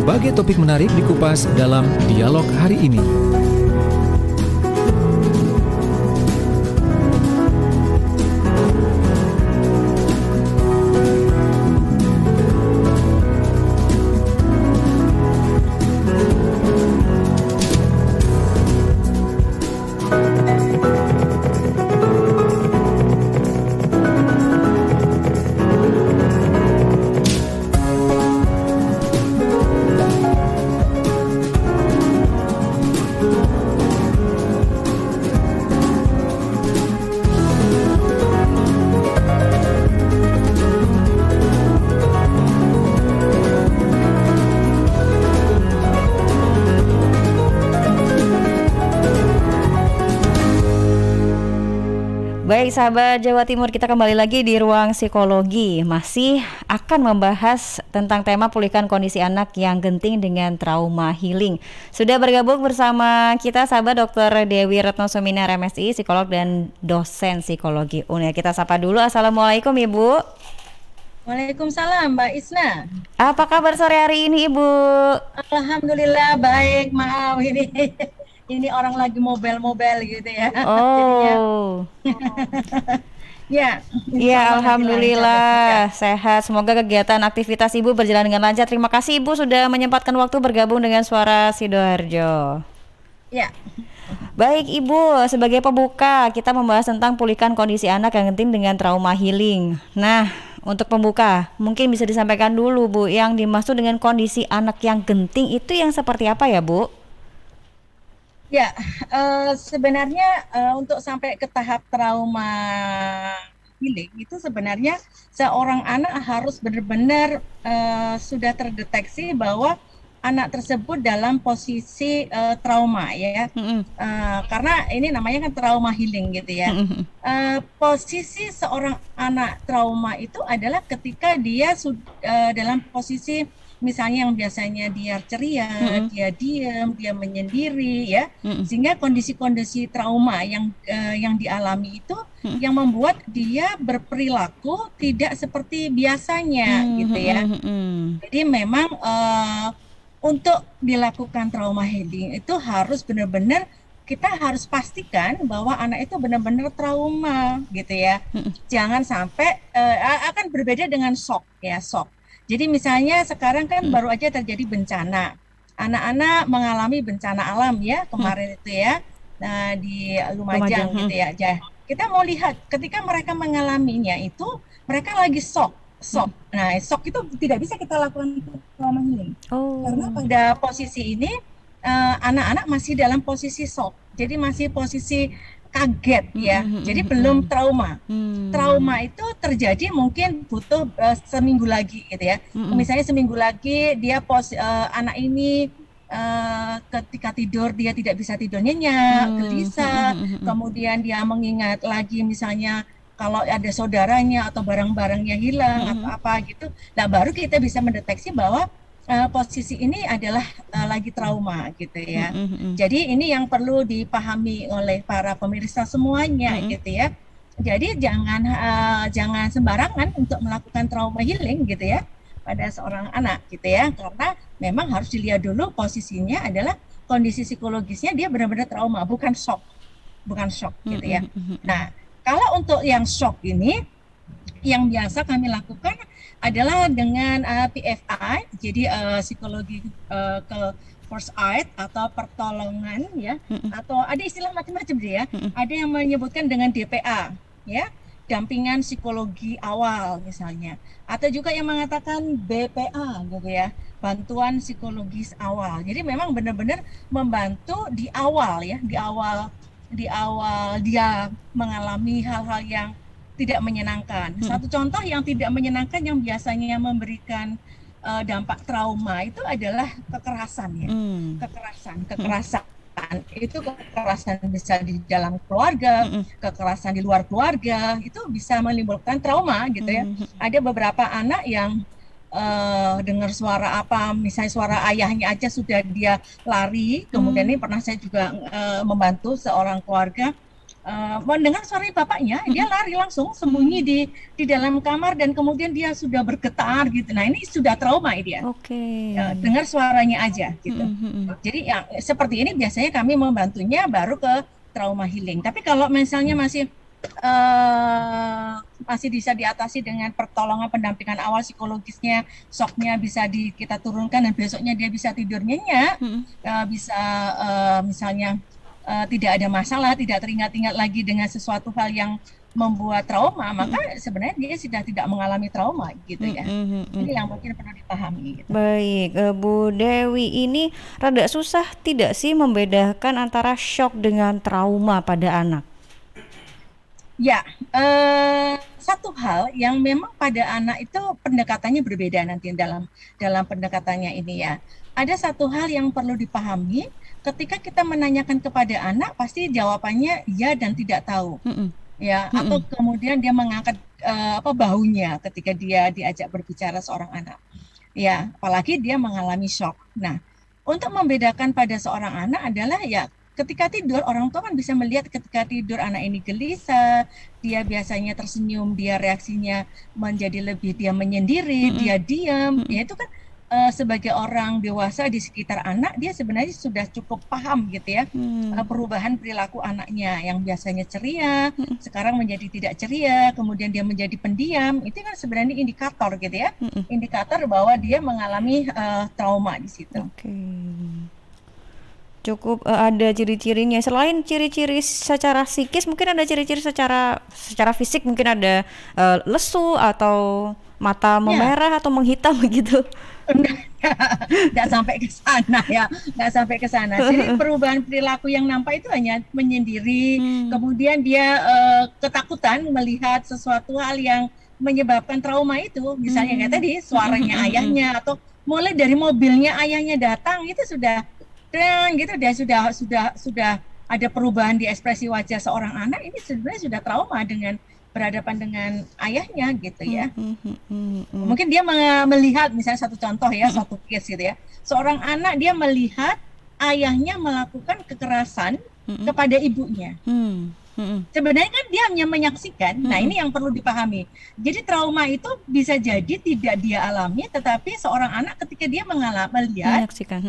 berbagai topik menarik dikupas dalam dialog hari ini. Baik sahabat Jawa Timur, kita kembali lagi di Ruang Psikologi. Masih akan membahas tentang tema pulihkan kondisi anak yang genting dengan trauma healing. Sudah bergabung bersama kita sahabat Dr. Dewi Retno Suminar MSI, psikolog dan dosen psikologi UNER. Kita sapa dulu. Assalamualaikum Ibu. Waalaikumsalam Mbak Isna. Apa kabar sore hari ini Ibu? Alhamdulillah baik, maaf ini orang lagi mobile gitu ya. Oh. Ya. Iya, alhamdulillah sehat. Semoga kegiatan aktivitas Ibu berjalan dengan lancar. Terima kasih Ibu sudah menyempatkan waktu bergabung dengan Suara Sidoarjo. Ya. Baik Ibu, sebagai pembuka kita membahas tentang pulihkan kondisi anak yang genting dengan trauma healing. Nah, untuk pembuka mungkin bisa disampaikan dulu Bu, yang dimaksud dengan kondisi anak yang genting itu yang seperti apa ya Bu? Ya, sebenarnya untuk sampai ke tahap trauma healing itu sebenarnya seorang anak harus benar-benar sudah terdeteksi bahwa anak tersebut dalam posisi trauma ya. Karena ini namanya kan trauma healing gitu ya. Posisi seorang anak trauma itu adalah ketika dia dalam posisi misalnya yang biasanya dia ceria, dia diam, dia menyendiri ya, sehingga kondisi-kondisi trauma yang dialami itu yang membuat dia berperilaku tidak seperti biasanya gitu ya. Jadi memang untuk dilakukan trauma healing itu harus benar-benar kita harus pastikan bahwa anak itu benar-benar trauma gitu ya. Jangan sampai akan berbeda dengan shock ya, shock. Jadi misalnya sekarang kan baru aja terjadi bencana, anak-anak mengalami bencana alam ya kemarin itu ya, nah di Lumajang gitu ya. Kita mau lihat ketika mereka mengalaminya itu mereka lagi shock. Nah shock itu tidak bisa kita lakukan trauma healing karena pada posisi ini anak-anak masih dalam posisi shock, jadi masih posisi kaget ya, jadi belum trauma. Trauma itu terjadi mungkin butuh seminggu lagi gitu ya. Misalnya seminggu lagi dia anak ini ketika tidur dia tidak bisa tidur nyenyak, gelisah, kemudian dia mengingat lagi misalnya kalau ada saudaranya atau barang-barangnya hilang atau apa gitu. Nah baru kita bisa mendeteksi bahwa posisi ini adalah lagi trauma gitu ya. Jadi ini yang perlu dipahami oleh para pemirsa semuanya gitu ya. Jadi jangan sembarangan untuk melakukan trauma healing gitu ya pada seorang anak gitu ya, karena memang harus dilihat dulu posisinya adalah kondisi psikologisnya dia benar-benar trauma, bukan shock gitu ya. Nah kalau untuk yang shock ini yang biasa kami lakukan adalah dengan PFI, jadi psikologi ke first aid atau pertolongan ya, atau ada istilah macam-macam ya. Ada yang menyebutkan dengan DPA ya, dampingan psikologi awal misalnya, atau juga yang mengatakan BPA gitu ya, bantuan psikologis awal. Jadi memang benar-benar membantu di awal ya, di awal dia mengalami hal-hal yang tidak menyenangkan. Satu contoh yang tidak menyenangkan yang biasanya memberikan dampak trauma itu adalah kekerasan ya. Kekerasan itu kekerasan bisa di dalam keluarga, kekerasan di luar keluarga itu bisa menimbulkan trauma gitu ya. Ada beberapa anak yang dengar suara apa, misalnya suara ayahnya aja sudah dia lari. Kemudian ini pernah saya juga membantu seorang keluarga mendengar suara bapaknya, dia lari langsung sembunyi di dalam kamar dan kemudian dia sudah bergetar gitu. Nah ini sudah trauma dia. Oke. Dengar suaranya aja gitu. Jadi yang seperti ini biasanya kami membantunya baru ke trauma healing. Tapi kalau misalnya masih bisa diatasi dengan pertolongan pendampingan awal psikologisnya, shocknya bisa kita turunkan dan besoknya dia bisa tidur nyenyak, bisa misalnya tidak ada masalah, tidak teringat-ingat lagi dengan sesuatu hal yang membuat trauma, maka sebenarnya dia sudah tidak mengalami trauma gitu ya. Ini yang mungkin perlu dipahami. Gitu. Baik, Bu Dewi, ini rada susah tidak sih membedakan antara shock dengan trauma pada anak? Ya, satu hal yang memang pada anak itu pendekatannya berbeda nanti dalam pendekatannya ini ya. Ada satu hal yang perlu dipahami. Ketika kita menanyakan kepada anak, pasti jawabannya ya dan tidak tahu, ya. Atau kemudian dia mengangkat bahunya ketika dia diajak berbicara seorang anak, ya. Apalagi dia mengalami shock. Nah, untuk membedakan pada seorang anak adalah ya, ketika tidur orang tua kan bisa melihat ketika tidur anak ini gelisah, dia biasanya tersenyum, dia reaksinya menjadi lebih dia menyendiri, dia diam, ya itu kan. Sebagai orang dewasa di sekitar anak, dia sebenarnya sudah cukup paham gitu ya, perubahan perilaku anaknya yang biasanya ceria, sekarang menjadi tidak ceria, kemudian dia menjadi pendiam. Itu kan sebenarnya indikator gitu ya, indikator bahwa dia mengalami trauma di situ. Cukup ada ciri-cirinya. Selain ciri-ciri secara psikis, mungkin ada ciri-ciri secara fisik, mungkin ada lesu atau mata memerah atau menghitam begitu. Nggak sampai ke sana ya, nggak sampai ke sana. Jadi perubahan perilaku yang nampak itu hanya menyendiri, kemudian dia ketakutan melihat sesuatu hal yang menyebabkan trauma itu, misalnya kayak tadi suaranya ayahnya, atau mulai dari mobilnya ayahnya datang itu sudah gitu, dia sudah ada perubahan di ekspresi wajah seorang anak. Ini sebenarnya sudah trauma dengan berhadapan dengan ayahnya gitu ya. Mungkin dia melihat, misalnya satu contoh ya, satu case gitu ya, seorang anak dia melihat ayahnya melakukan kekerasan kepada ibunya. Sebenarnya kan dia hanya menyaksikan. Nah ini yang perlu dipahami. Jadi trauma itu bisa jadi tidak dia alami, tetapi seorang anak ketika dia melihat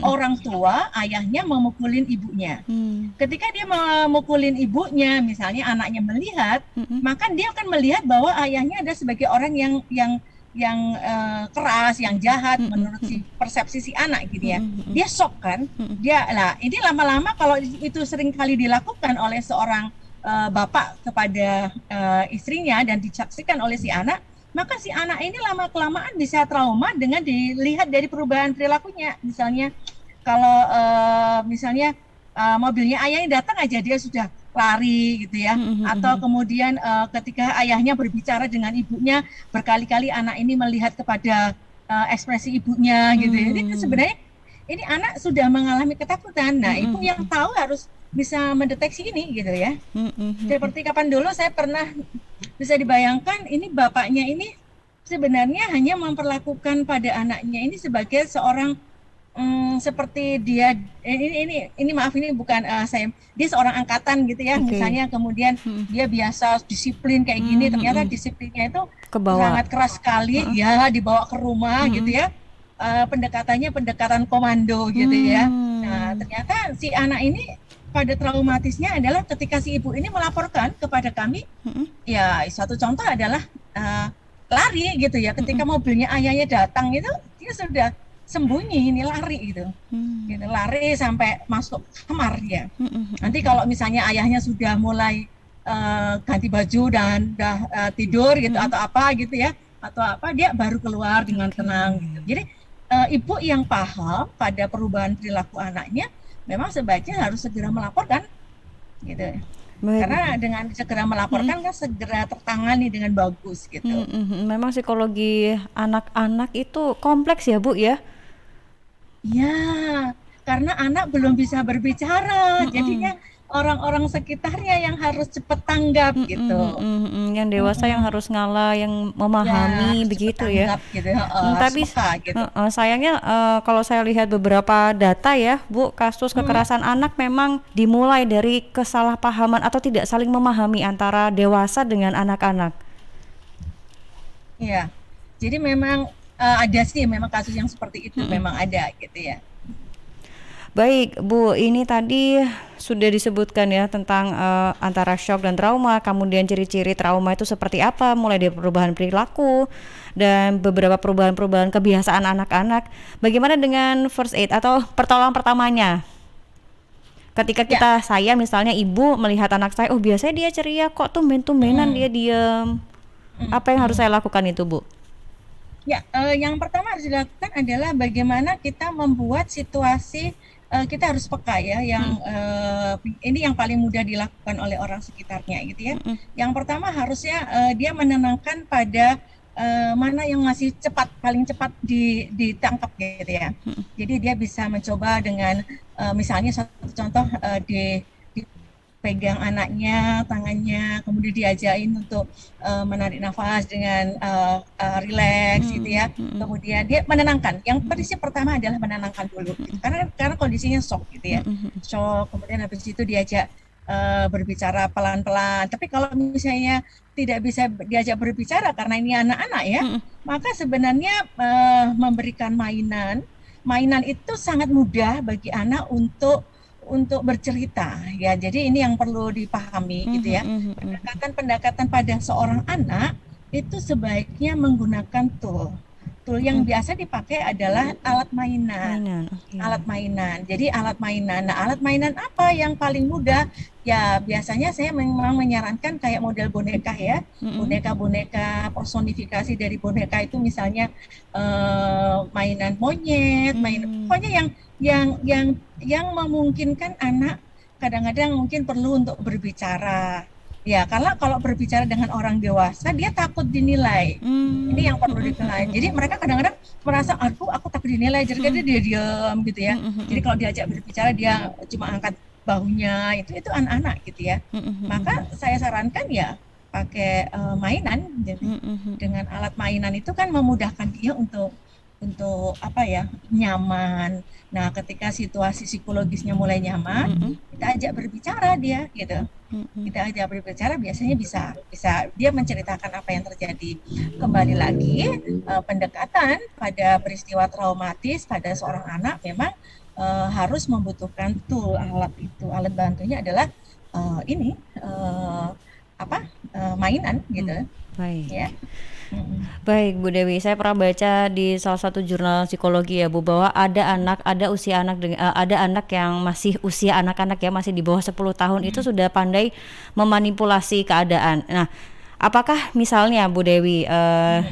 orang tua ayahnya memukulin ibunya. Ketika dia memukulin ibunya, misalnya anaknya melihat, maka dia akan melihat bahwa ayahnya ada sebagai orang yang keras, yang jahat menurut persepsi si anak gitu ya. Dia shock kan. Ini lama-lama kalau itu sering kali dilakukan oleh seorang bapak kepada istrinya dan disaksikan oleh si anak, maka si anak ini lama-kelamaan bisa trauma dengan dilihat dari perubahan perilakunya. Misalnya kalau misalnya mobilnya ayahnya datang aja dia sudah lari gitu ya, atau kemudian ketika ayahnya berbicara dengan ibunya, berkali-kali anak ini melihat kepada ekspresi ibunya gitu ya. Jadi sebenarnya ini anak sudah mengalami ketakutan. Nah ibu yang tahu harus bisa mendeteksi ini gitu ya. Seperti kapan dulu saya pernah, bisa dibayangkan ini bapaknya ini sebenarnya hanya memperlakukan pada anaknya ini sebagai seorang seperti dia ini maaf, ini bukan dia seorang angkatan gitu ya. Misalnya kemudian dia biasa disiplin kayak gini, ternyata disiplinnya itu sangat keras sekali ya, dibawa ke rumah gitu ya. Pendekatannya pendekatan komando gitu ya. Nah ternyata si anak ini pada traumatisnya adalah ketika si ibu ini melaporkan kepada kami, ya satu contoh adalah lari gitu ya, ketika mobilnya ayahnya datang itu dia sudah sembunyi, ini lari gitu, gitu lari sampai masuk kamar ya. Nanti kalau misalnya ayahnya sudah mulai ganti baju dan udah tidur gitu atau apa gitu ya, atau apa, dia baru keluar dengan tenang gitu. Jadi ibu yang paham pada perubahan perilaku anaknya memang sebaiknya harus segera melaporkan gitu. Karena dengan segera melaporkan kan segera tertangani dengan bagus gitu. Memang psikologi anak-anak itu kompleks ya Bu ya? Ya, karena anak belum bisa berbicara, jadinya orang-orang sekitarnya yang harus cepat tanggap gitu. Yang dewasa yang harus ngalah, yang Ya, memahami harus cepat begitu ya. tanggap gitu, harus Tapi peka gitu. sayangnya kalau saya lihat beberapa data ya, Bu, kasus Mm, kekerasan anak memang dimulai dari kesalahpahaman atau tidak saling memahami antara dewasa dengan anak-anak. Iya, jadi memang ada sih memang kasus yang seperti itu memang ada gitu ya. Baik, Bu, ini tadi sudah disebutkan ya tentang antara shock dan trauma, kemudian ciri-ciri trauma itu seperti apa, mulai dari perubahan perilaku dan beberapa perubahan-perubahan kebiasaan anak-anak. Bagaimana dengan first aid atau pertolongan pertamanya? Ketika Ya, saya misalnya ibu melihat anak saya, oh biasanya dia ceria kok, tumben-tumbenan mm, dia diem. mm, Apa yang harus mm. saya lakukan itu, Bu? Ya, yang pertama harus dilakukan adalah bagaimana kita membuat situasi kita harus peka ya, yang ini yang paling mudah dilakukan oleh orang sekitarnya gitu ya. Yang pertama harusnya dia menenangkan pada mana yang masih cepat, paling cepat ditangkap gitu ya. Jadi dia bisa mencoba dengan misalnya satu contoh dipegang anaknya, tangannya, kemudian diajain untuk menarik nafas dengan rileks gitu ya. Kemudian dia menenangkan. Yang prinsip pertama adalah menenangkan dulu, gitu. Karena kondisinya shock gitu ya, shock. Kemudian habis itu diajak berbicara pelan-pelan. Tapi kalau misalnya tidak bisa diajak berbicara karena ini anak-anak ya, maka sebenarnya memberikan mainan. Mainan itu sangat mudah bagi anak untuk bercerita ya. Jadi ini yang perlu dipahami gitu ya. Pendekatan-pendekatan pada seorang anak itu sebaiknya menggunakan tool. Tool yang biasa dipakai adalah alat mainan. Mainan, oke. Alat mainan. Jadi alat mainan. Nah, alat mainan apa yang paling mudah? Ya, biasanya saya memang menyarankan kayak model boneka ya. Boneka-boneka, personifikasi dari boneka itu misalnya mainan monyet, pokoknya yang memungkinkan anak kadang-kadang mungkin perlu untuk berbicara. Ya, karena kalau berbicara dengan orang dewasa dia takut dinilai. Ini yang perlu dinilai. Jadi mereka kadang-kadang merasa aku takut dinilai, jadi dia diam gitu ya. Jadi kalau diajak berbicara dia cuma angkat bahunya, itu anak-anak gitu ya. Maka saya sarankan ya pakai mainan. Jadi dengan alat mainan itu kan memudahkan dia untuk apa ya, nyaman. Nah, ketika situasi psikologisnya mulai nyaman, kita ajak berbicara dia gitu. Kita ajak berbicara, biasanya bisa dia menceritakan apa yang terjadi. Kembali lagi pendekatan pada peristiwa traumatis pada seorang anak memang harus membutuhkan tool. Alat bantunya adalah ini mainan gitu. Baik. Ya. Baik, Bu Dewi, saya pernah baca di salah satu jurnal psikologi ya, Bu, bahwa ada anak yang masih usia anak-anak ya, masih di bawah 10 tahun itu sudah pandai memanipulasi keadaan. Nah, apakah misalnya Bu Dewi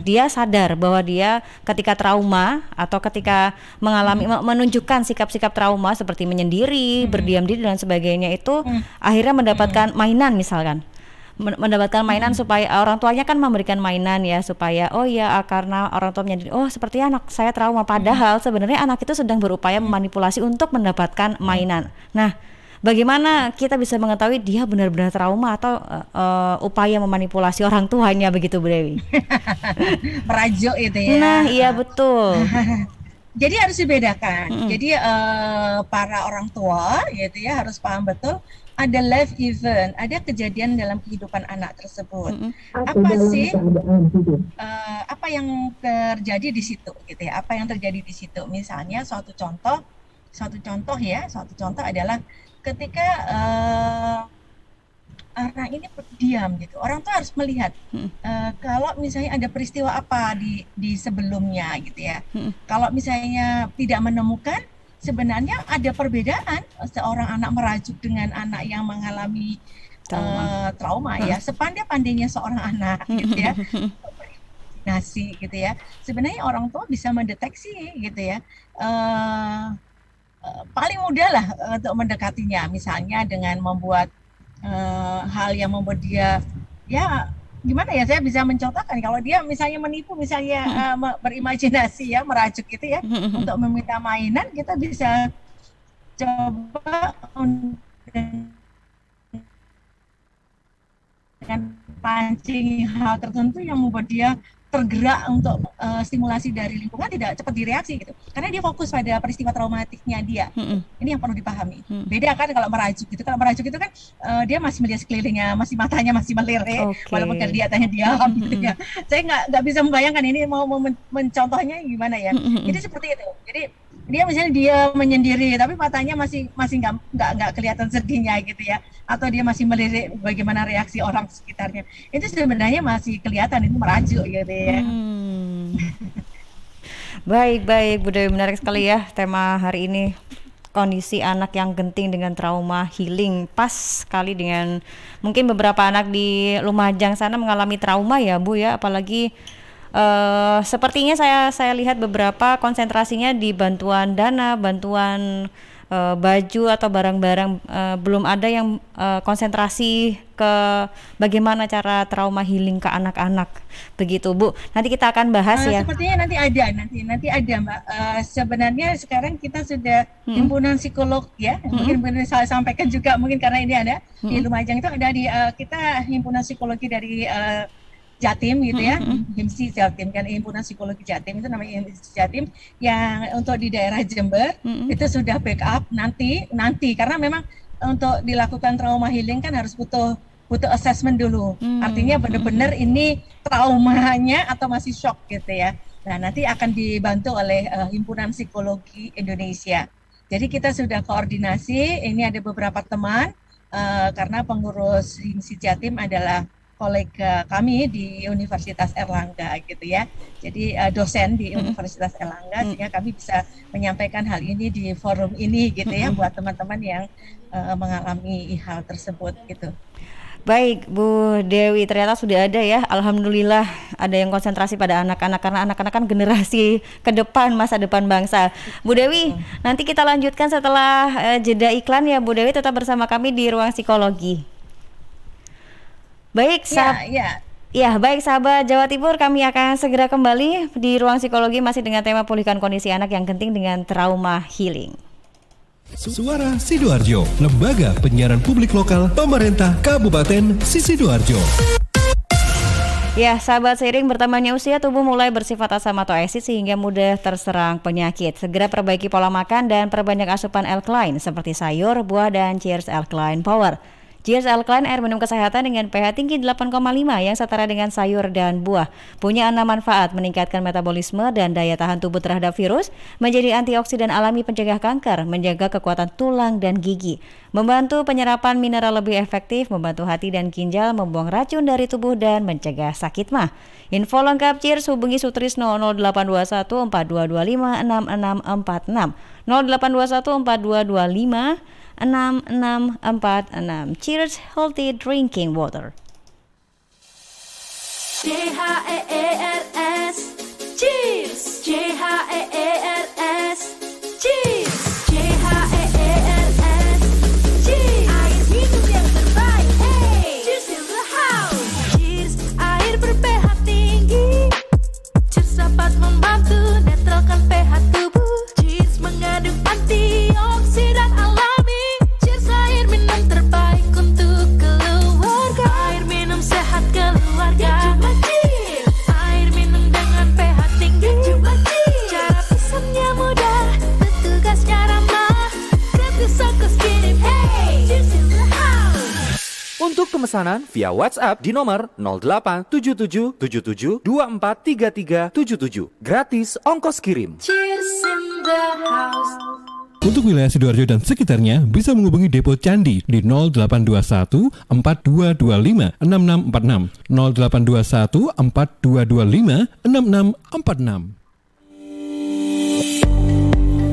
dia sadar bahwa dia ketika trauma atau ketika mengalami menunjukkan sikap-sikap trauma seperti menyendiri, berdiam diri dan sebagainya itu akhirnya mendapatkan mainan misalkan. Mendapatkan mainan supaya orang tuanya kan memberikan mainan ya supaya oh ya karena orang tua menyadari oh sepertinya anak saya trauma, padahal sebenarnya anak itu sedang berupaya memanipulasi untuk mendapatkan mainan. Nah, bagaimana kita bisa mengetahui dia benar-benar trauma atau upaya memanipulasi orang tuanya begitu, Bu Dewi? Merajuk itu ya. Nah, iya betul. Jadi harus dibedakan. Jadi para orang tua gitu ya harus paham betul ada life event, ada kejadian dalam kehidupan anak tersebut. Apa sih apa yang terjadi di situ gitu ya? Apa yang terjadi di situ? Misalnya suatu contoh adalah ketika anak ini diam gitu. Orang tuh harus melihat kalau misalnya ada peristiwa apa di sebelumnya gitu ya. Kalau misalnya tidak menemukan, sebenarnya ada perbedaan seorang anak merajuk dengan anak yang mengalami trauma ya. Sepandai-pandainya seorang anak gitu ya. Nasi gitu ya. Sebenarnya orang tua bisa mendeteksi gitu ya. Paling mudah lah untuk mendekatinya, misalnya dengan membuat hal yang membuat dia ya gimana ya, saya bisa mencontohkan kalau dia misalnya menipu, misalnya berimajinasi ya, merajuk gitu ya, untuk meminta mainan, kita bisa coba dengan pancing hal tertentu yang membuat dia tergerak untuk stimulasi dari lingkungan tidak cepat direaksi gitu. Karena dia fokus pada peristiwa traumatiknya dia. Ini yang perlu dipahami. Beda kan kalau merajuk gitu. Kalau merajuk itu kan dia masih melihat sekelilingnya, masih matanya masih melirik, walaupun kelihatannya diam gitu ya. Saya nggak bisa membayangkan ini mau mencontohnya gimana ya. Jadi seperti itu. Jadi dia misalnya dia menyendiri tapi matanya masih nggak kelihatan sedihnya gitu ya, atau dia masih melirik bagaimana reaksi orang sekitarnya, itu sebenarnya masih kelihatan itu merajuk gitu ya. Baik Bu Dewi, menarik sekali ya tema hari ini, kondisi anak yang genting dengan trauma healing. Pas sekali dengan mungkin beberapa anak di Lumajang sana mengalami trauma ya Bu ya, apalagi sepertinya saya lihat beberapa konsentrasinya di bantuan dana, bantuan baju atau barang-barang, belum ada yang konsentrasi ke bagaimana cara trauma healing ke anak-anak. Begitu Bu. Nanti kita akan bahas ya. Sepertinya nanti ada Mbak. Sebenarnya sekarang kita sudah himpunan psikolog ya. Mungkin saya sampaikan juga mungkin karena ini ada di Lumajang itu ada di kita himpunan psikologi dari Jatim gitu ya, HIMSI Jatim kan, himpunan psikologi Jatim itu namanya HIMSI Jatim, yang untuk di daerah Jember itu sudah backup nanti karena memang untuk dilakukan trauma healing kan harus butuh assessment dulu, artinya benar-benar ini traumanya atau masih shock gitu ya. Nah nanti akan dibantu oleh himpunan psikologi Indonesia. Jadi kita sudah koordinasi, ini ada beberapa teman karena pengurus HIMSI Jatim adalah kolega kami di Universitas Erlangga gitu ya. Jadi dosen di Universitas Erlangga, sehingga kami bisa menyampaikan hal ini di forum ini gitu ya, buat teman-teman yang mengalami hal tersebut gitu. Baik Bu Dewi, ternyata sudah ada ya, alhamdulillah ada yang konsentrasi pada anak-anak, karena anak-anak kan generasi ke depan, masa depan bangsa. Bu Dewi, nanti kita lanjutkan setelah jeda iklan ya Bu Dewi, tetap bersama kami di Ruang Psikologi. Baik, baik sahabat Jawa Timur, kami akan segera kembali di Ruang Psikologi masih dengan tema pulihkan kondisi anak yang genting dengan trauma healing. Suara Sidoarjo, lembaga penyiaran publik lokal pemerintah Kabupaten Sidoarjo. Ya, sahabat, seiring bertambahnya usia, tubuh mulai bersifat asam atau asid sehingga mudah terserang penyakit. Segera perbaiki pola makan dan perbanyak asupan alkaline seperti sayur, buah, dan Cheers Alkaline Power. Cheers Alkaline, air minum kesehatan dengan pH tinggi 8,5 yang setara dengan sayur dan buah. Punya 6 manfaat: meningkatkan metabolisme dan daya tahan tubuh terhadap virus, menjadi antioksidan alami pencegah kanker, menjaga kekuatan tulang dan gigi, membantu penyerapan mineral lebih efektif, membantu hati dan ginjal, membuang racun dari tubuh, dan mencegah sakit mah. Info lengkap Cheers hubungi Sutrisno 0821 4225 6646 0821 4225 6646. Cheers Healthy Drinking Water. CHEERS Cheers. CHEERS Cheers. CHEERS Cheers. Air minum yang terbaik. Hey, cheers in the house. Cheers, air ber-pH tinggi. Cheers dapat membantu netralkan pH tubuh. Cheers mengandung antioksidan alami. Cheers, air minum terbaik untuk keluarga. Air minum sehat keluarga. Cuma Cheers. Air minum dengan pH tinggi. Cuma Cheers. Cara pesannya mudah, petugasnya ramah. Gratis ongkos kirim. Hey, Cheers in the house. Untuk pemesanan via WhatsApp di nomor 087777243377. Gratis ongkos kirim. Cheers in the house. Untuk wilayah Sidoarjo dan sekitarnya bisa menghubungi Depo Candi di 0821 4225 6646 0821 4225 6646.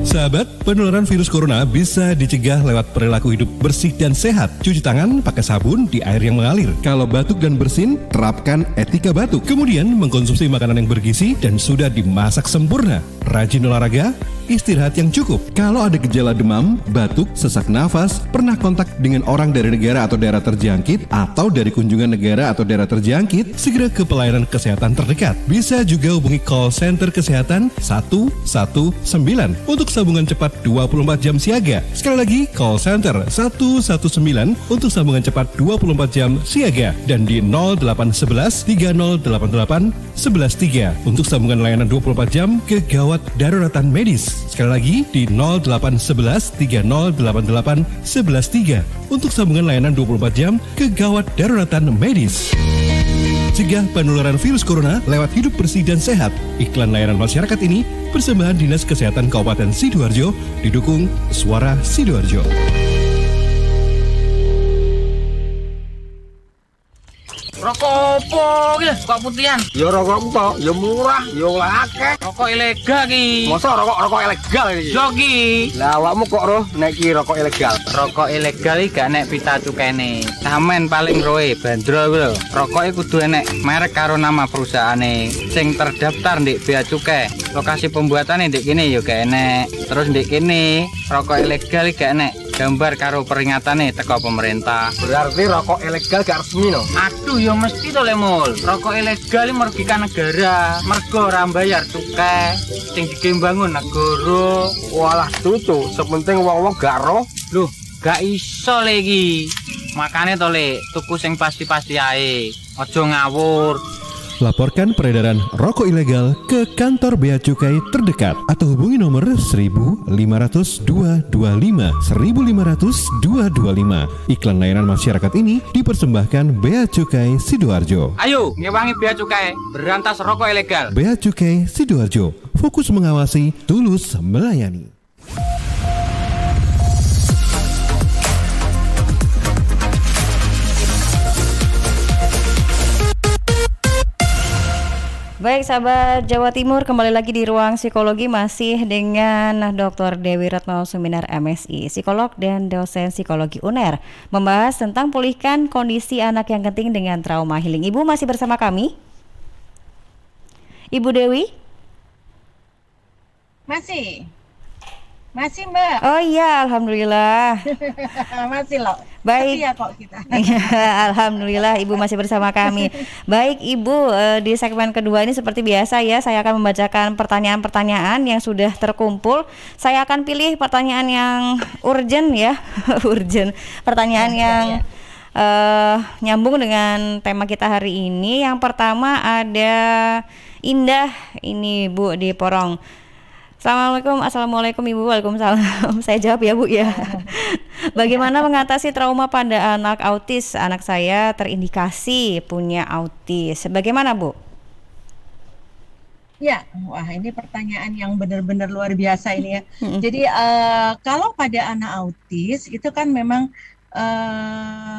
Sahabat, penularan virus corona bisa dicegah lewat perilaku hidup bersih dan sehat. Cuci tangan pakai sabun di air yang mengalir. Kalau batuk dan bersin, terapkan etika batuk. Kemudian mengkonsumsi makanan yang bergizi dan sudah dimasak sempurna. Rajin olahraga, istirahat yang cukup. Kalau ada gejala demam, batuk, sesak nafas, pernah kontak dengan orang dari negara atau daerah terjangkit, atau dari kunjungan negara atau daerah terjangkit, segera ke pelayanan kesehatan terdekat. Bisa juga hubungi call center kesehatan 119 untuk sambungan cepat 24 jam siaga. Sekali lagi, call center 119 untuk sambungan cepat 24 jam siaga. Dan di 0811 3088 113 untuk sambungan layanan 24 jam kegawat daruratan medis. Sekali lagi di 0811 3088 113 untuk sambungan layanan 24 jam kegawat daruratan medis. Cegah penularan virus corona lewat hidup bersih dan sehat. Iklan layanan masyarakat ini persembahan Dinas Kesehatan Kabupaten Sidoarjo didukung Suara Sidoarjo. Rokok opo ki? Kok putihan? Ya rokok kok, ya murah, ya akeh. Rokok ilegal ki. Masa rokok ilegal iki? Yo ki. Lah awakmu kok roh nek iki rokok ilegal? Rokok ilegal iki gak nek pita cukene. Samen paling roe bandrol kuwi lho. Rokoke kudu enek merek karo nama perusahaane sing terdaftar ndek Bea Cukai. Lokasi pembuatane ndek kene ya gak enek. Terus ndek kene rokok ilegal iki gak enek gambar karo peringatane teko pemerintah. Berarti rokok ilegal gak resmi no? Aduh ya mesti to Lemul. Rokok ilegal merugikan negara. Mergo ora mbayar cukai sing digembangun negara. Walah tutu, sepenting wong-wong gak roh. Loh, gak iso lagi. Makane to Le, tuku sing pasti-pasti ae. Aja ngawur. Laporkan peredaran rokok ilegal ke kantor Bea Cukai terdekat atau hubungi nomor 1.500 225 1.500 225. Iklan layanan masyarakat ini dipersembahkan Bea Cukai Sidoarjo. Ayo, ngewangi Bea Cukai, berantas rokok ilegal. Bea Cukai Sidoarjo, fokus mengawasi, tulus melayani. Baik sahabat Jawa Timur, kembali lagi di ruang psikologi masih dengan Dr. Dewi Retno Suminar MSI, psikolog dan dosen psikologi UNER, membahas tentang pulihkan kondisi anak yang genting dengan trauma healing. Ibu masih bersama kami? Ibu Dewi? Masih Mbak. Oh iya, alhamdulillah. Masih loh. Baik. Ya kok kita. Alhamdulillah Ibu masih bersama kami. Baik Ibu, di segmen kedua ini seperti biasa ya, saya akan membacakan pertanyaan-pertanyaan yang sudah terkumpul. Saya akan pilih pertanyaan yang urgent ya, urgent. Pertanyaan yang nyambung dengan tema kita hari ini. Yang pertama ada Indah ini Bu di Porong. Assalamualaikum Ibu. Waalaikumsalam. Saya jawab ya Bu ya. Bagaimana mengatasi trauma pada anak autis? Anak saya terindikasi punya autis. Bagaimana Bu? Ya, wah ini pertanyaan yang benar-benar luar biasa ini ya. Jadi kalau pada anak autis itu kan memang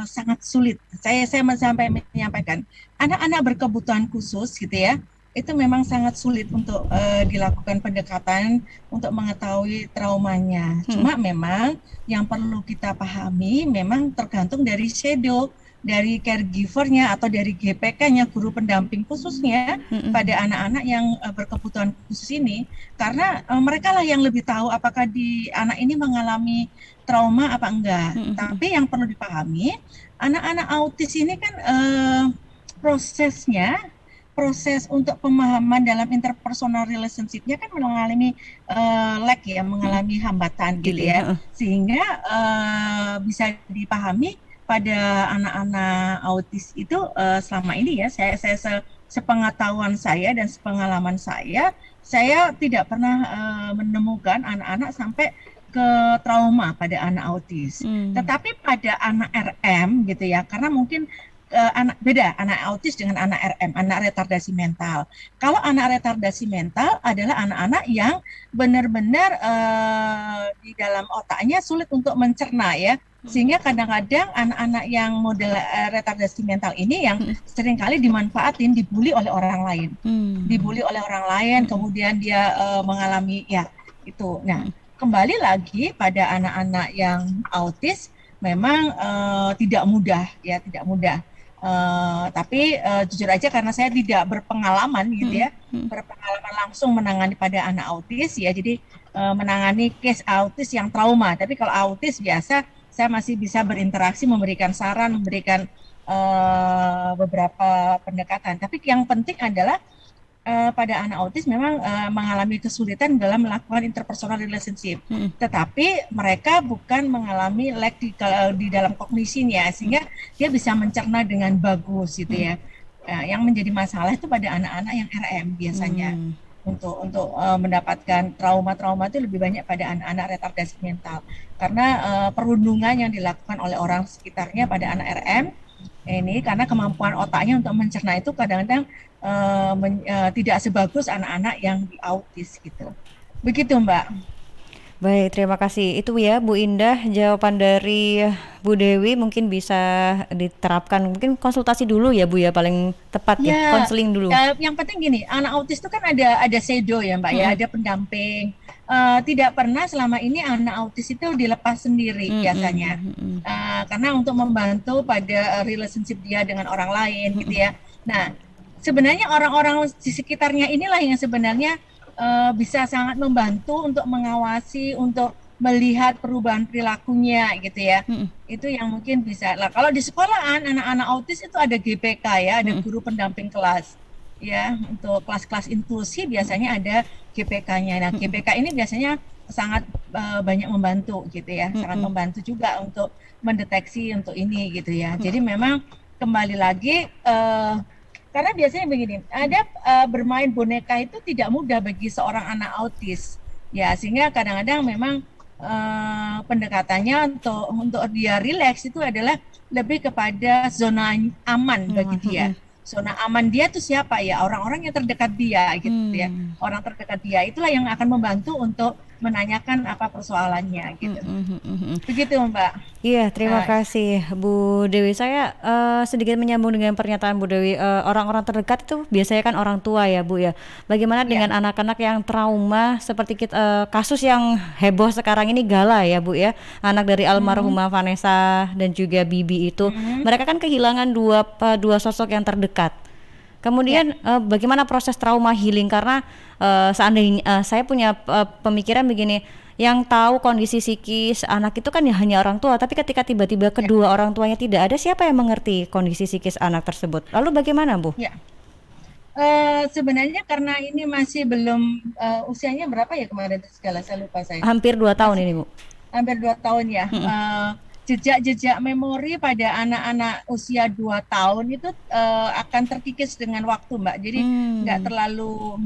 sangat sulit. Saya sampai menyampaikan anak-anak berkebutuhan khusus gitu ya. Itu memang sangat sulit untuk dilakukan pendekatan untuk mengetahui traumanya. Cuma memang yang perlu kita pahami memang tergantung dari shadow, dari caregivernya atau dari GPK-nya, guru pendamping khususnya pada anak-anak yang berkebutuhan khusus ini. Karena mereka lah yang lebih tahu apakah anak ini mengalami trauma apa enggak. Tapi yang perlu dipahami, anak-anak autis ini kan proses untuk pemahaman dalam interpersonal relationship-nya kan mengalami lag ya, mengalami hambatan gitu ya. Sehingga bisa dipahami pada anak-anak autis itu selama ini ya, saya sepengetahuan saya dan sepengalaman saya tidak pernah menemukan anak-anak sampai ke trauma pada anak autis. Tetapi pada anak RM gitu ya, karena mungkin beda anak autis dengan anak RM, anak retardasi mental. Kalau anak retardasi mental adalah anak-anak yang benar-benar di dalam otaknya sulit untuk mencerna ya, sehingga kadang-kadang anak-anak yang model retardasi mental ini yang seringkali dimanfaatin, dibully oleh orang lain, kemudian dia mengalami ya itu. Nah, kembali lagi pada anak-anak yang autis memang tidak mudah. Tapi jujur aja karena saya tidak berpengalaman gitu ya, berpengalaman langsung menangani pada anak autis ya, jadi menangani case autis yang trauma. Tapi kalau autis biasa saya masih bisa berinteraksi, memberikan saran, memberikan beberapa pendekatan. Tapi yang penting adalah pada anak autis memang mengalami kesulitan dalam melakukan interpersonal relationship. Tetapi mereka bukan mengalami lag di dalam kognisinya, sehingga dia bisa mencerna dengan bagus gitu ya. Yang menjadi masalah itu pada anak-anak yang RM biasanya. Untuk mendapatkan trauma-trauma itu lebih banyak pada anak-anak retardasi mental. Karena perundungan yang dilakukan oleh orang sekitarnya pada anak RM ini, karena kemampuan otaknya untuk mencerna itu kadang-kadang tidak sebagus anak-anak yang di autis gitu. Begitu Mbak. Baik, terima kasih. Itu ya Bu Indah, jawaban dari Bu Dewi mungkin bisa diterapkan. Mungkin konsultasi dulu ya Bu ya, paling tepat ya, konseling dulu. Yang penting gini, anak autis itu kan ada shadow ya Mbak ya, ada pendamping. Tidak pernah selama ini anak autis itu dilepas sendiri biasanya. Karena untuk membantu pada relationship dia dengan orang lain gitu ya. Nah, sebenarnya orang-orang di sekitarnya inilah yang sebenarnya bisa sangat membantu untuk mengawasi, untuk melihat perubahan perilakunya gitu ya. Itu yang mungkin bisa. Lah kalau di sekolahan anak-anak autis itu ada GPK ya, ada guru pendamping kelas. Ya, untuk kelas-kelas inklusi biasanya ada GPK-nya. Nah, GPK ini biasanya sangat banyak membantu gitu ya. Sangat membantu juga untuk mendeteksi untuk ini gitu ya. Jadi memang kembali lagi karena biasanya begini, ada bermain boneka itu tidak mudah bagi seorang anak autis, ya sehingga kadang-kadang memang pendekatannya untuk dia rileks itu adalah lebih kepada zona aman bagi dia. Zona aman dia itu siapa ya? Orang-orang yang terdekat dia gitu ya. Orang terdekat dia itulah yang akan membantu untuk menanyakan apa persoalannya gitu. Begitu Mbak. Iya, terima kasih Bu Dewi. Saya sedikit menyambung dengan pernyataan Bu Dewi. Orang-orang terdekat itu biasanya kan orang tua ya Bu ya. Bagaimana dengan anak-anak yang trauma seperti kasus yang heboh sekarang ini Gala ya Bu ya. Anak dari almarhumah Vanessa dan juga Bibi itu. Mereka kan kehilangan dua sosok yang terdekat. Kemudian bagaimana proses trauma healing, karena seandainya saya punya pemikiran begini, yang tahu kondisi psikis anak itu kan ya hanya orang tua, tapi ketika tiba-tiba kedua orang tuanya tidak ada, siapa yang mengerti kondisi psikis anak tersebut? Lalu bagaimana Bu? Ya. Sebenarnya karena ini masih belum usianya berapa ya kemarin segala saya lupa saya. Hampir 2 tahun ini Bu. Hampir 2 tahun ya. Jejak-jejak memori pada anak-anak usia 2 tahun itu akan terkikis dengan waktu Mbak. Jadi nggak terlalu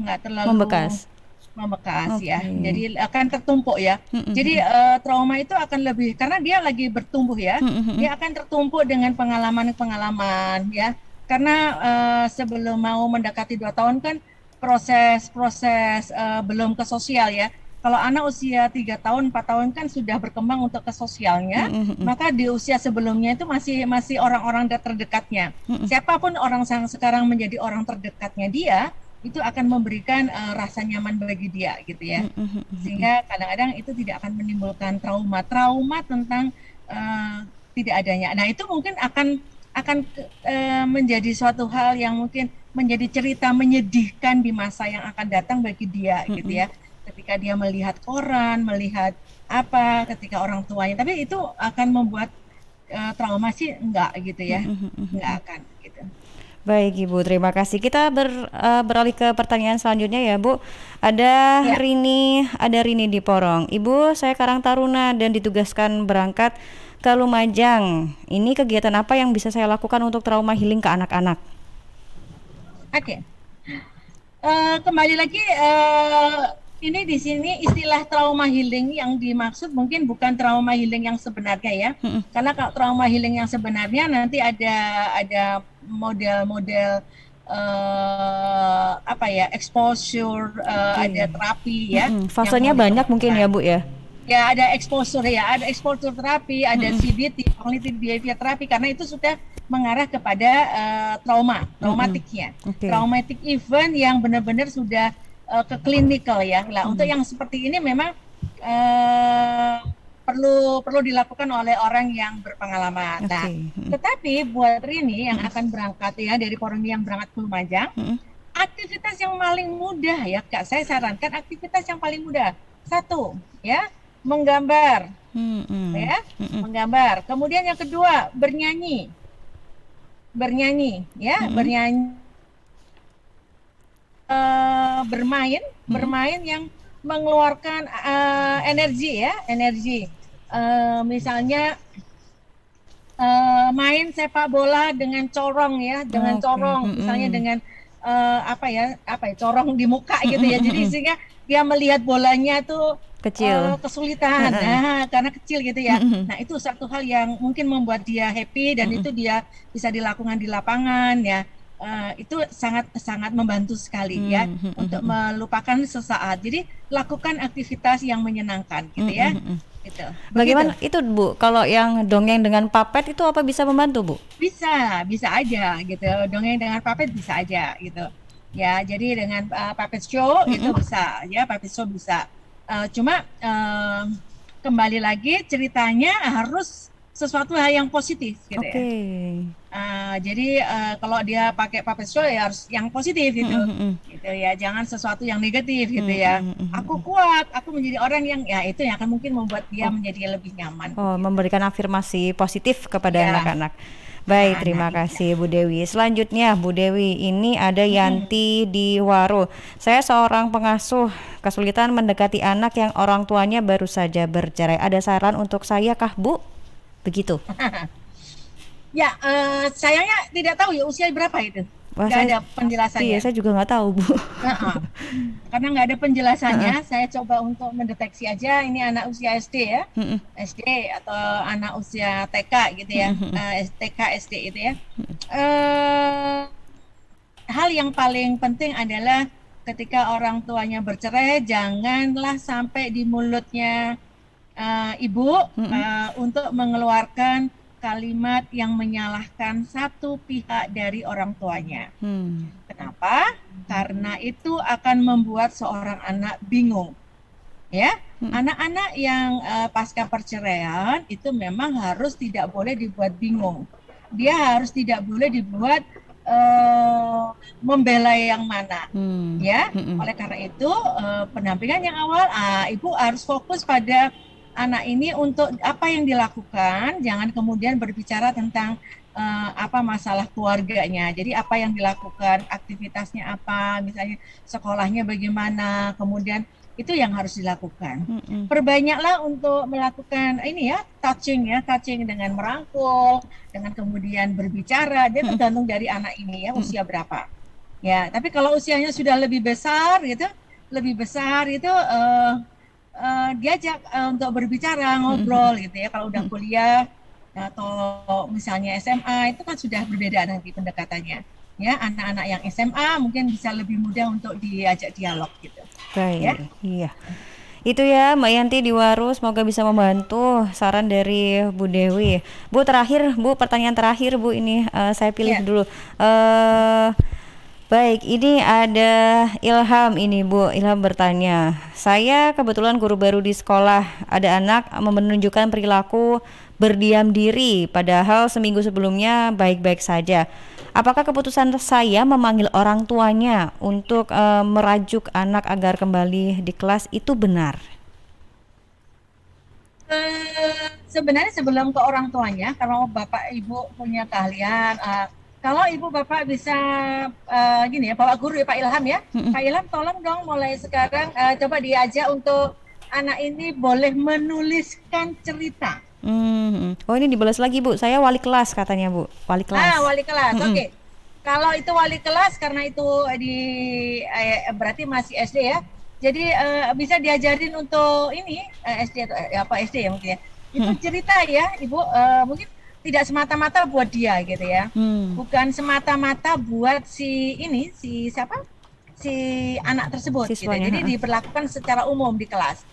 membekas ya. Jadi akan tertumpuk ya. Jadi trauma itu akan lebih, karena dia lagi bertumbuh ya. Dia akan tertumpuk dengan pengalaman-pengalaman ya. Karena sebelum mau mendekati 2 tahun kan proses belum ke sosial ya. Kalau anak usia 3 tahun, 4 tahun kan sudah berkembang untuk ke sosialnya, maka di usia sebelumnya itu masih orang-orang terdekatnya. Siapapun orang yang sekarang menjadi orang terdekatnya dia, itu akan memberikan rasa nyaman bagi dia gitu ya. Sehingga kadang-kadang itu tidak akan menimbulkan trauma tentang tidak adanya. Nah, itu mungkin akan menjadi suatu hal yang mungkin menjadi cerita menyedihkan di masa yang akan datang bagi dia gitu ya. Ketika dia melihat koran, melihat apa, ketika orang tuanya, tapi itu akan membuat trauma sih enggak gitu ya, enggak akan gitu. Baik Ibu, terima kasih. Kita beralih ke pertanyaan selanjutnya ya Bu. Ada Rini di Porong. Ibu, saya Karang Taruna dan ditugaskan berangkat ke Lumajang. Ini kegiatan apa yang bisa saya lakukan untuk trauma healing ke anak-anak? Oke. Kembali lagi ini di sini istilah trauma healing yang dimaksud mungkin bukan trauma healing yang sebenarnya ya. Karena kalau trauma healing yang sebenarnya nanti ada model-model exposure, ada terapi ya. Fasenya banyak mungkin ya Bu ya. Ya ada exposure terapi, ada CBT, cognitive behavior terapi, karena itu sudah mengarah kepada traumatiknya. Traumatic event yang benar-benar sudah ke klinikal ya. Lah untuk yang seperti ini memang perlu dilakukan oleh orang yang berpengalaman. Nah, tetapi buat Rini yang akan berangkat ya dari Poronggi yang berangkat ke Lumajang, aktivitas yang paling mudah ya Kak, saya sarankan aktivitas yang paling mudah. Satu, ya, menggambar. Ya, menggambar. Kemudian yang kedua, bernyanyi. Bernyanyi, ya, bernyanyi. Bermain yang mengeluarkan energi ya, energi. Misalnya main sepak bola dengan corong ya, dengan corong, misalnya dengan corong di muka gitu ya. Jadi sehingga dia melihat bolanya tuh kecil, kesulitan, karena kecil gitu ya. Nah itu satu hal yang mungkin membuat dia happy dan itu dia bisa dilakukan di lapangan ya. Itu sangat membantu sekali ya untuk melupakan sesaat. Jadi lakukan aktivitas yang menyenangkan gitu ya. Gitu. Bagaimana itu Bu? Kalau yang dongeng dengan puppet itu apa bisa membantu Bu? Bisa aja gitu. Dongeng dengan puppet bisa aja gitu. Ya, jadi dengan puppet show itu bisa ya, puppet show bisa. Cuma kembali lagi ceritanya harus sesuatu hal yang positif gitu ya. Jadi kalau dia pakai puppet show ya harus yang positif gitu, gitu ya. Jangan sesuatu yang negatif gitu ya. Aku kuat, aku menjadi orang yang ya itu yang akan mungkin membuat dia menjadi lebih nyaman. Memberikan afirmasi positif kepada anak-anak. Baik, terima kasih Bu Dewi. Selanjutnya Bu Dewi, ini ada Yanti di Waro. Saya seorang pengasuh, kesulitan mendekati anak yang orang tuanya baru saja bercerai. Ada saran untuk saya kah Bu? Begitu. Ya, sayangnya tidak tahu ya usia berapa itu. Nggak ada penjelasannya. Iya, saya juga nggak tahu Bu. Karena nggak ada penjelasannya, saya coba untuk mendeteksi aja ini anak usia SD ya, SD atau anak usia TK gitu ya, TK SD itu ya. Hal yang paling penting adalah ketika orang tuanya bercerai, janganlah sampai di mulutnya ibu untuk mengeluarkan kalimat yang menyalahkan satu pihak dari orang tuanya. Kenapa? Karena itu akan membuat seorang anak bingung. Ya, anak-anak yang pasca perceraian itu memang harus tidak boleh dibuat bingung. Dia harus tidak boleh dibuat membela yang mana. Ya, oleh karena itu pendampingan yang awal, ibu harus fokus pada anak ini untuk apa yang dilakukan, jangan kemudian berbicara tentang apa masalah keluarganya. Jadi apa yang dilakukan, aktivitasnya apa, misalnya sekolahnya bagaimana, kemudian itu yang harus dilakukan. Perbanyaklah untuk melakukan ini ya, touching dengan merangkul, dengan kemudian berbicara. Dia tergantung dari anak ini ya, usia berapa. Ya, tapi kalau usianya sudah lebih besar gitu, diajak untuk berbicara, ngobrol gitu ya. Kalau udah kuliah atau misalnya SMA itu kan sudah berbeda nanti pendekatannya. Ya, anak-anak yang SMA mungkin bisa lebih mudah untuk diajak dialog gitu. Baik, ya? Iya. Itu ya Mbak Yanti di Waru, semoga bisa membantu saran dari Bu Dewi. Bu, terakhir Bu, pertanyaan terakhir Bu, ini saya pilih dulu. Baik, ini ada Ilham ini Bu. Ilham bertanya, saya kebetulan guru baru di sekolah. Ada anak menunjukkan perilaku berdiam diri, padahal seminggu sebelumnya baik-baik saja. Apakah keputusan saya memanggil orang tuanya untuk merajuk anak agar kembali di kelas itu benar? Sebenarnya sebelum ke orang tuanya, kalau Bapak Ibu punya keahlian, kalau Ibu Bapak bisa gini ya, Bapak Guru ya Pak Ilham ya, Pak Ilham tolong dong mulai sekarang coba diajak untuk anak ini boleh menuliskan cerita. Oh ini dibalas lagi Bu, saya wali kelas katanya Bu, wali kelas. Wali kelas, oke. Kalau itu wali kelas karena itu berarti masih SD ya, jadi bisa diajarin untuk ini SD atau apa SD ya mungkin ya. Itu cerita ya Ibu, mungkin tidak semata-mata buat dia gitu ya, bukan semata-mata buat si anak tersebut gitu. Jadi diberlakukan secara umum di kelas.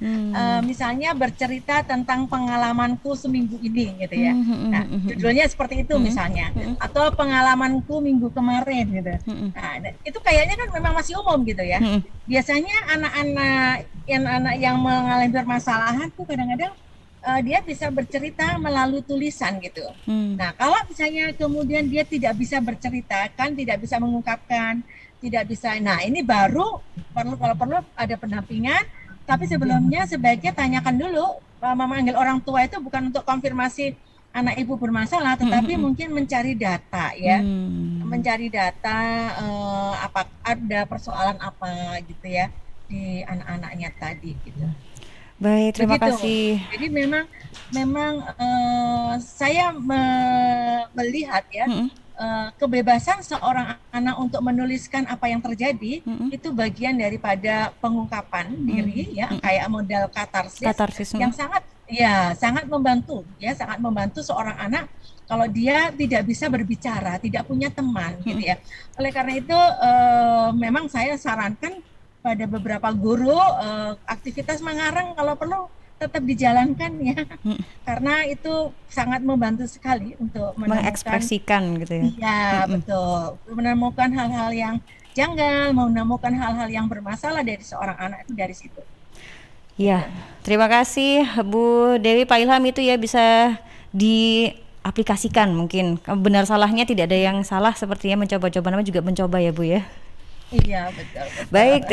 Misalnya bercerita tentang pengalamanku seminggu ini gitu ya. Nah, judulnya seperti itu misalnya, atau pengalamanku minggu kemarin gitu. Nah, itu kayaknya kan memang masih umum gitu ya. Biasanya anak-anak yang mengalami permasalahan tuh kadang-kadang dia bisa bercerita melalui tulisan gitu. Nah, kalau misalnya kemudian dia tidak bisa bercerita, kan tidak bisa mengungkapkan, tidak bisa. Nah, ini baru kalau perlu ada pendampingan. Tapi sebelumnya sebaiknya tanyakan dulu, memanggil orang tua itu bukan untuk konfirmasi anak ibu bermasalah, tetapi mungkin mencari data ya, mencari data apa ada persoalan apa gitu ya di anak-anaknya tadi gitu. Baik, terima kasih. Jadi memang saya melihat ya. Kebebasan seorang anak untuk menuliskan apa yang terjadi itu bagian daripada pengungkapan diri ya, kayak model katarsis yang sangat membantu ya, sangat membantu seorang anak kalau dia tidak bisa berbicara, tidak punya teman gitu ya. Oleh karena itu memang saya sarankan pada beberapa guru aktivitas mengarang kalau perlu tetap dijalankan ya, karena itu sangat membantu sekali untuk mengekspresikan gitu ya. Iya betul, menemukan hal-hal yang janggal, menemukan hal-hal yang bermasalah dari seorang anak itu dari situ. Ya, terima kasih Bu Dewi. Pak Ilham, itu ya bisa diaplikasikan mungkin. Benar salahnya tidak ada yang salah, sepertinya mencoba-coba namanya juga mencoba ya Bu ya. Iya betul. Baik,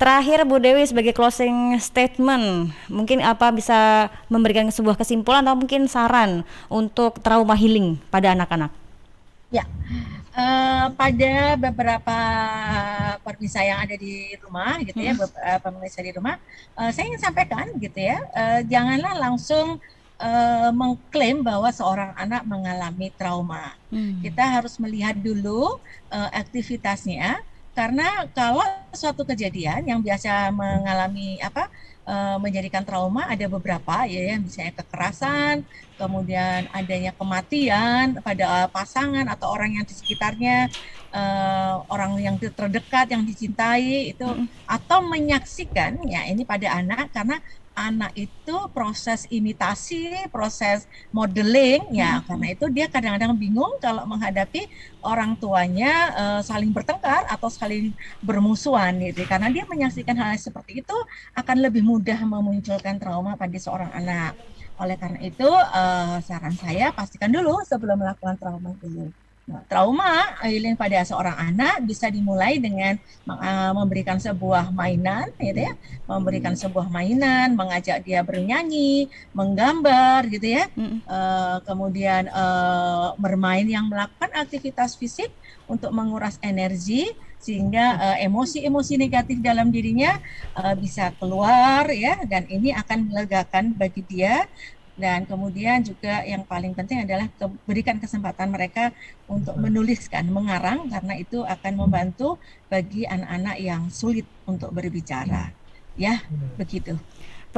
terakhir Bu Dewi sebagai closing statement, mungkin apa bisa memberikan sebuah kesimpulan atau mungkin saran untuk trauma healing pada anak-anak? Ya, pada beberapa pemirsa yang ada di rumah gitu ya, beberapa pemirsa di rumah, saya ingin sampaikan gitu ya, janganlah langsung mengklaim bahwa seorang anak mengalami trauma. Kita harus melihat dulu aktivitasnya, karena kalau suatu kejadian yang biasa mengalami menjadikan trauma ada beberapa ya, misalnya kekerasan, kemudian adanya kematian pada pasangan atau orang yang di sekitarnya, orang yang terdekat yang dicintai itu, atau menyaksikan ya ini pada anak, karena anak itu proses imitasi, proses modeling ya, karena itu dia kadang-kadang bingung kalau menghadapi orang tuanya saling bertengkar atau saling bermusuhan gitu, karena dia menyaksikan hal seperti itu akan lebih mudah memunculkan trauma pada seorang anak. Oleh karena itu saran saya pastikan dulu sebelum melakukan trauma dulu. Nah, trauma healing pada seorang anak bisa dimulai dengan memberikan sebuah mainan, gitu ya, memberikan sebuah mainan, mengajak dia bernyanyi, menggambar, gitu ya, kemudian bermain yang melakukan aktivitas fisik untuk menguras energi sehingga emosi-emosi negatif dalam dirinya bisa keluar ya, dan ini akan melegakan bagi dia. Dan kemudian juga yang paling penting adalah berikan kesempatan mereka untuk menuliskan, mengarang, karena itu akan membantu bagi anak-anak yang sulit untuk berbicara. Ya, begitu.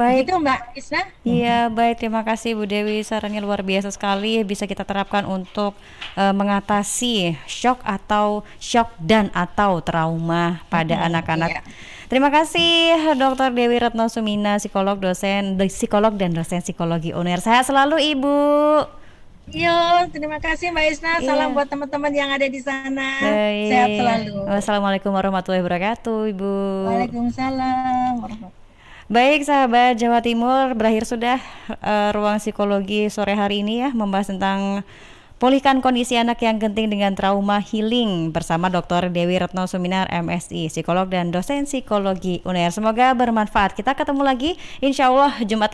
Baik, begitu Mbak Isna. Iya, baik, terima kasih Bu Dewi, sarannya luar biasa sekali, bisa kita terapkan untuk mengatasi shock dan atau trauma pada anak-anak. Iya. Terima kasih Dr. Dewi Retno Sumina, psikolog dan dosen psikologi UNER. Sehat selalu Ibu. Yo, terima kasih Mbak Isna. Salam buat teman-teman yang ada di sana. Baik. Sehat selalu. Wassalamualaikum warahmatullahi wabarakatuh, Ibu. Waalaikumsalam warahmatullahi. Baik sahabat Jawa Timur, berakhir sudah ruang psikologi sore hari ini ya, membahas tentang pulihkan kondisi anak yang genting dengan trauma healing bersama Dr. Dewi Retno Sumina, MSI, psikolog dan dosen psikologi UNER. Semoga bermanfaat. Kita ketemu lagi insya Allah Jumat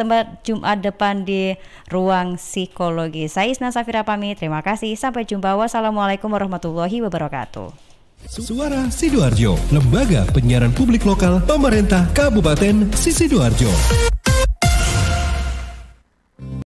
depan di ruang psikologi. Saya Isna Safira pamit. Terima kasih. Sampai jumpa. Wassalamualaikum warahmatullahi wabarakatuh. Suara Sidoarjo, lembaga penyiaran publik lokal pemerintah Kabupaten Sidoarjo.